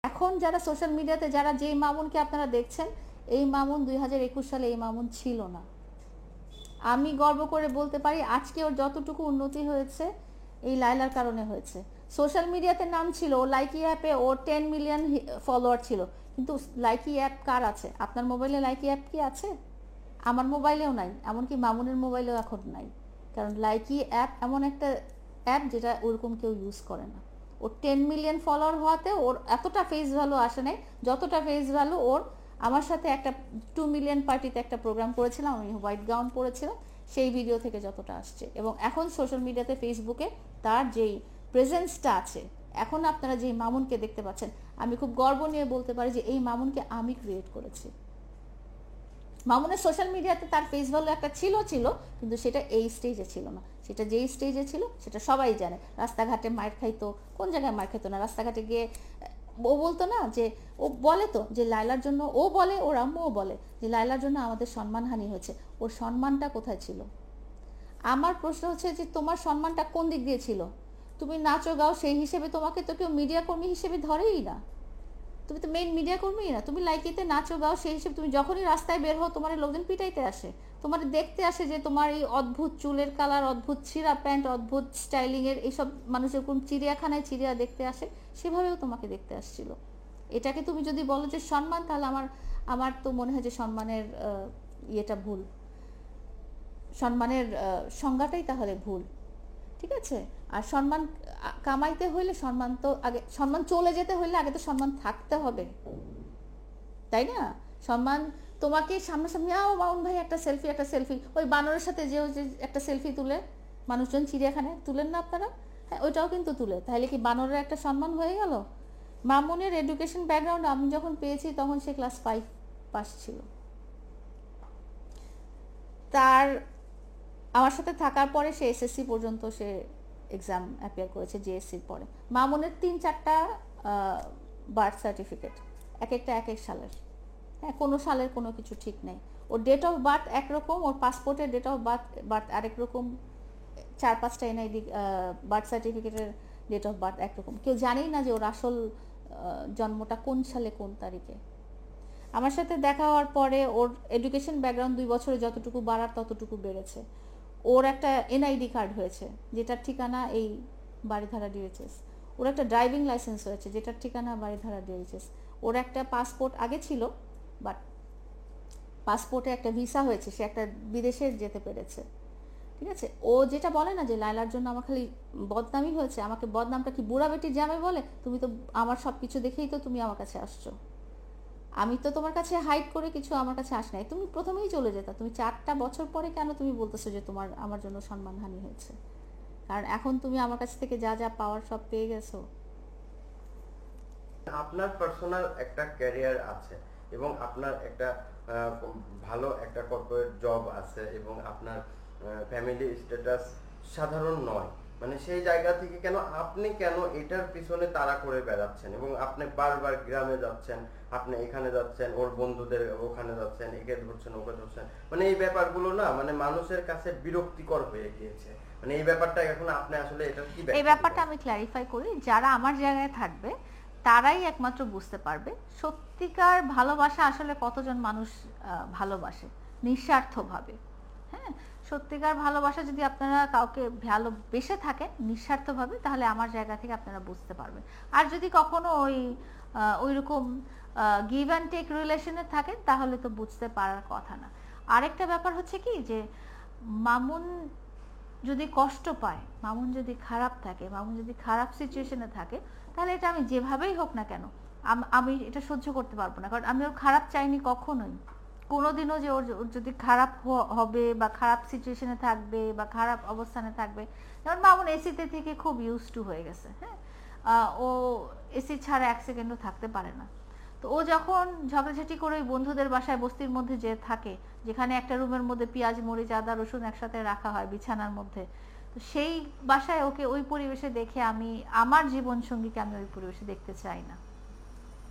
এখন যারা সোশ্যাল মিডিয়াতে যারা যেই মামুনকে আপনারা দেখছেন, এই মামুন 2021 সালে এই মামুন ছিল না। আমি গর্ব করে বলতে পারি আজকে ওর যতটুকু উন্নতি হয়েছে এই লাইলার কারণে হয়েছে। সোশ্যাল মিডিয়াতে নাম ছিল, ও লাইকি অ্যাপে ওর 10 মিলিয়ন ফলোয়ার ছিল, কিন্তু লাইকি অ্যাপ কার আছে? আপনার মোবাইলে লাইকি অ্যাপ কি আছে? আমার মোবাইলেও নাই, এমনকি মামুনের মোবাইলেও এখন নাই। কারণ লাইকি অ্যাপ এমন একটা অ্যাপ যেটা ওরকম কেউ ইউজ করে না। ওর 10 মিলিয়ন ফলোয়ার হওয়াতে ওর এতটা ফেস ভ্যালু আসে নাই যতটা ফেস ভ্যালু ওর আমার সাথে একটা 2 মিলিয়ন পার্টিতে একটা প্রোগ্রাম করেছিলাম, আমি হোয়াইট গাউন পরেছিলাম, সেই ভিডিও থেকে যতটা আসছে। এবং এখন সোশ্যাল মিডিয়াতে ফেসবুকে তার যেই প্রেজেন্সটা আছে, এখন আপনারা যেই মামুনকে দেখতে পাচ্ছেন, আমি খুব গর্ব নিয়ে বলতে পারি যে এই মামুনকে আমি ক্রিয়েট করেছি। মামুনের সোশ্যাল মিডিয়াতে তার ফেস ভ্যালু একটা ছিল, কিন্তু সেটা এই স্টেজে ছিল না। সেটা যেই স্টেজে ছিল সেটা সবাই জানে। রাস্তাঘাটে মার খাইতো, কোন জায়গায় মার খাইতো না, রাস্তাঘাটে গিয়ে ও বলতো না যে, ও বলে তো যে লায়লার জন্য, ও বলে ওর আম্মুও বলে যে লায়লার জন্য আমাদের সম্মানহানি হয়েছে। ওর সম্মানটা কোথায় ছিল? আমার প্রশ্ন হচ্ছে যে তোমার সম্মানটা কোন দিক দিয়ে ছিল? তুমি নাচো গাও, সেই হিসেবে তোমাকে তো কেউ মিডিয়া কর্মী হিসেবে ধরেই না। তুমি তো মেইন মিডিয়া কর্মী না। তুমি লাইকিতে নাচো গাও, সেই হিসেবে তুমি যখনই রাস্তায় বের হও তোমার লোকজন পিটাইতে আসে, তোমার দেখতে আসে যে তোমার এই অদ্ভুত চুলের কালার, অদ্ভুত ছিঁড়া প্যান্ট, অদ্ভুত স্টাইলিং এর এইসব মানুষ যেরকম চিড়িয়াখানায় চিড়িয়া দেখতে আসে সেভাবেও তোমাকে দেখতে আসছিল। এটাকে তুমি যদি বলো যে সম্মান, তাহলে আমার আমার তো মনে হয় যে সম্মানের ইয়েটা ভুল, সম্মানের সংজ্ঞাটাই তাহলে ভুল। ঠিক আছে? আর সম্মান কামাইতে হইলে সম্মান তো আগে, সম্মান চলে যেতে হইলে আগে তো সম্মান থাকতে হবে, তাই না? সম্মান তোমাকে সামনাসামনি, আও মাউন ভাই একটা সেলফি, একটা সেলফি, ওই বানরের সাথে যে একটা সেলফি তুলে মানুষজন চিড়িয়াখানায় তুলেন না আপনারা? হ্যাঁ, ওইটাও কিন্তু তুলে। তাহলে কি বানরের একটা সম্মান হয়ে গেল? মামুনের এডুকেশন ব্যাকগ্রাউন্ড আমি যখন পেয়েছি তখন সে ক্লাস 5 পাস ছিল। তার আমার সাথে থাকার পরে সে এসএসসি পর্যন্ত সে এক্সাম অ্যাপিয়ার করেছে জিএসসির পরে। মামুনের 3-4টা বার্থ সার্টিফিকেট, এক একটা এক এক সালের। হ্যাঁ, কোনো সালের কোনো কিছু ঠিক নেই। ওর ডেট অফ বার্থ একরকম, ওর পাসপোর্টের ডেট অফ বার্থ আরেক রকম, 4-5টা এনআইডি বার্থ সার্টিফিকেটের ডেট অফ বার্থ একরকম। কেউ জানেই না যে ওর আসল জন্মটা কোন সালে কোন তারিখে। আমার সাথে দেখা হওয়ার পরে ওর এডুকেশন ব্যাকগ্রাউন্ড 2 বছরে যতটুকু বাড়ার ততটুকু বেড়েছে। ওর একটা এনআইডি কার্ড হয়েছে যেটার ঠিকানা এই বাড়িধারা ডিএইচএস। ওর একটা ড্রাইভিং লাইসেন্স হয়েছে যেটার ঠিকানা বাড়িধারা ডিএইচএস। ওর একটা পাসপোর্ট আগে ছিল, বাট পাসপোর্টে একটা ভিসা হয়েছে, সে একটা বিদেশে যেতে পেরেছে। ঠিক আছে? ও যেটা বলে না যে লায়লার জন্য আমার খালি বদনামই হয়েছে, আমাকে বদনামটা কি বুড়া বেটির জামাই বলে? তুমি তো আমার সব কিছু দেখেই তো তুমি আমার কাছে আসছো। আমি তো তোমার কাছে হাইড করে কিছু আমার কাছে আস নাই, তুমি প্রথমেই চলে যেতা। তুমি 4টা বছর পরে কেন তুমি বলতেছো যে তোমার আমার জন্য সম্মানহানি হয়েছে? কারণ এখন তুমি আমার কাছ থেকে যা যা পাওয়ার সব পেয়ে গেছো। আপনার পার্সোনাল একটা ক্যারিয়ার আছে এবং আপনার একটা ভালো একটা কর্পোরেট জব আছে এবং আপনার ফ্যামিলি স্ট্যাটাস সাধারণ নয়, মানে সেই জায়গা থেকে আপনি কেন এটার পিছনে তাড়া করে বেড়াচ্ছেন এবং আপনি বারবার গ্রামে যাচ্ছেন, আপনি এখানে যাচ্ছেন, ওর বন্ধুদের ওখানে যাচ্ছেন, একে ধরছেন ওকে ধরছেন, মানে এই ব্যাপারগুলো না মানে মানুষের কাছে বিরক্তিকর হয়ে গিয়েছে। মানে এই ব্যাপারটা এখন আপনি আসলে এটা কি, এই ব্যাপারটা আমি ক্ল্যারিফাই করি, যারা আমার জায়গায় থাকবে তারাই একমাত্র বুঝতে পারবে সত্যিকার ভালোবাসা আসলে কতজন মানুষ ভালোবাসে নিঃস্বার্থভাবে। হ্যাঁ, সত্যিকার ভালোবাসা যদি আপনারা কাউকে ভালোবেসে থাকেন নিঃস্বার্থভাবে, তাহলে আমার জায়গা থেকে আপনারা বুঝতে পারবেন। আর যদি কখনো ওই রকম গিভ অ্যান্ড টেক রিলেশনে থাকেন তাহলে তো বুঝতে পারার কথা না। আরেকটা ব্যাপার হচ্ছে কি যে মামুন যদি কষ্ট পায়, মামুন যদি খারাপ থাকে, মামুন যদি খারাপ সিচুয়েশনে থাকে, তাহলে এটা আমি যেভাবেই হোক না কেন আমি এটা সহ্য করতে পারবো না। কারণ আমি ওর খারাপ চাইনি কখনোই, কোনোদিনও যে ওর যদি খারাপ হবে বা খারাপ সিচুয়েশনে থাকবে বা খারাপ অবস্থানে থাকবে। যেমন মামুন এসিতে থেকে খুব ইউজ টু হয়ে গেছে। হ্যাঁ, ও এসি ছাড়া 1 সেকেন্ডও থাকতে পারে না। তো ও যখন ঝগড়াঝাটি করে ওই বন্ধুদের বাসায় বস্তির মধ্যে যে থাকে, যেখানে একটা রুমের মধ্যে পেঁয়াজ মরিচ আদা রসুন একসাথে রাখা হয় বিছানার মধ্যে, তো সেই বাসায় ওকে ওই পরিবেশে দেখে আমি আমার জীবন সঙ্গীকে আমি ওই পরিবেশে দেখতে চাই না।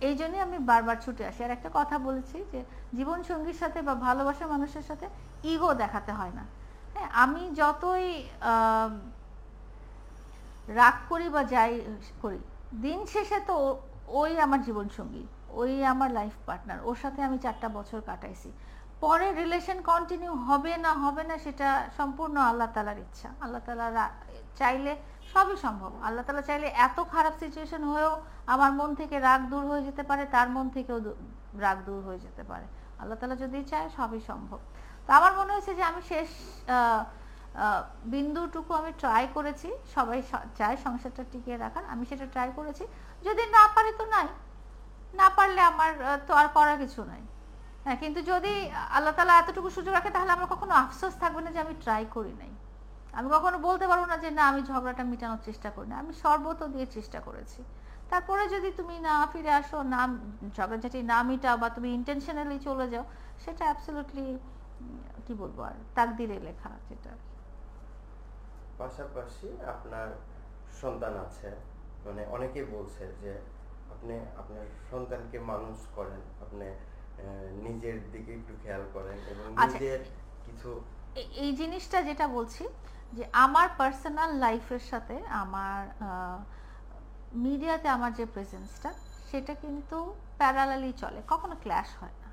এই জন্যই আমি বারবার ছুটে আসি। আর একটা কথা বলেছি যে জীবন সঙ্গীর সাথে বা ভালোবাসার মানুষের সাথে ইগো দেখাতে হয় না। হ্যাঁ, আমি যতই রাগ করি বা যাই করি, দিন শেষে তো ওই আমার জীবন সঙ্গী, ওই আমার লাইফ পার্টনার, ওর সাথে আমি 4টা বছর কাটাইছি। পরে রিলেশন কন্টিনিউ হবে না হবে না সেটা সম্পূর্ণ আল্লাহ তাআলার ইচ্ছা। আল্লাহ তাআলা চাইলে সবই সম্ভব। আল্লাহ তাআলা চাইলে এত খারাপ সিচুয়েশন হয়েও আমার মন থেকে রাগ দূর হয়ে যেতে পারে, তার মন থেকেও রাগ দূর হয়ে যেতে পারে। আল্লাহ তাআলা যদি চায় সবই সম্ভব। তো আমার মনে হয়েছে যে আমি শেষ বিন্দুটুকু আমি ট্রাই করেছি। সবাই চায় সংসারটা টিকিয়ে রাখার, আমি সেটা ট্রাই করেছি। যদি না পারি তো নাই, না পারলে আমার তো আর করার কিছু নাই। হ্যাঁ, কিন্তু যদি আল্লাহ তাআলা এতটুকু সুযোগ রাখে তাহলে আমার কখনো আফসোস থাকবে না যে আমি ট্রাই করি নাই। আমি কখনো বলতে পারবো না যে না আমি ঝগড়াটা মেটানোর চেষ্টা করি না, আমি সর্বত দিয়ে চেষ্টা করেছি। তারপরে যদি তুমি না ফিরে আসো, না ঝগড়াঝাটি না মিটাও, বা তুমি ইন্টেনশনালি চলে যাও, সেটা অ্যাবসলিউটলি কি বলবো আর তাকদিরে লেখা যেটা। পাশাপাশি আপনার সন্তান আছে, মানে অনেকেই বলছে যে আপনি আপনার সন্তানকে মানুষ করেন, আপনি নিজের দিকে একটু খেয়াল করেন এবং নিজের কিছু এই জিনিসটা যেটা বলছি যে আমার পার্সোনাল লাইফের সাথে আমার মিডিয়াতে আমার যে প্রেজেন্সটা সেটা কিন্তু প্যারালালি চলে, কখনো ক্ল্যাশ হয় না।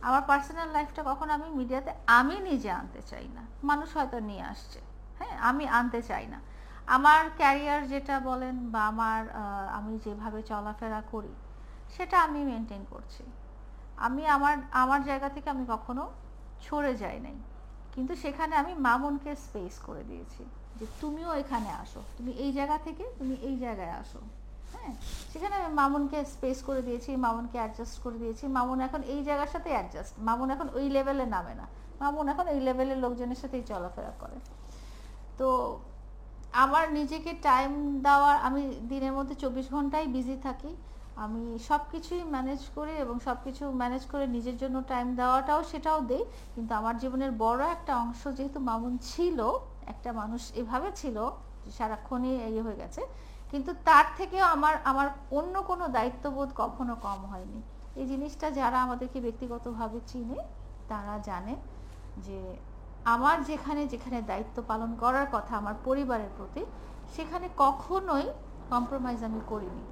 আমার পার্সোনাল লাইফটা কখনো আমি মিডিয়াতে আমি নিজে আনতে চাই না, মানুষ হয়তো নিয়ে আসছে, হ্যাঁ, আমি আনতে চাই না। আমার ক্যারিয়ার যেটা বলেন বা আমি যেভাবে চলাফেরা করি সেটা আমি মেনটেন করছি। আমি আমার জায়গা থেকে আমি কখনো সরে যাই নাই, কিন্তু সেখানে আমি মামুনকে স্পেস করে দিয়েছি যে তুমিও এখানে আসো, তুমি এই জায়গা থেকে তুমি এই জায়গায় আসো। হ্যাঁ, সেখানে আমি মামুনকে স্পেস করে দিয়েছি, মামুনকে অ্যাডজাস্ট করে দিয়েছি। মামুন এখন এই জায়গার সাথে অ্যাডজাস্ট, মামুন এখন ওই লেভেলে নামে না, মামুন এখন এই লেভেলের লোকজনের সাথেই চলাফেরা করে। তো আমার নিজেকে টাইম দেওয়ার, আমি দিনের মধ্যে 24 ঘন্টাই বিজি থাকি, আমি সব কিছুই ম্যানেজ করি এবং সব কিছু ম্যানেজ করে নিজের জন্য টাইম দেওয়াটাও সেটাও দেই। কিন্তু আমার জীবনের বড় একটা অংশ যেহেতু মামুন ছিল, একটা মানুষ এভাবে ছিল যে সারাক্ষণই হয়ে গেছে, কিন্তু তার থেকেও আমার অন্য কোনো দায়িত্ববোধ কখনো কম হয়নি। এই জিনিসটা যারা আমাদেরকে ব্যক্তিগতভাবে চিনে তারা জানে যে আমার যেখানে যেখানে দায়িত্ব পালন করার কথা আমার পরিবারের প্রতি, সেখানে কখনোই কম্প্রোমাইজ আমি করিনি।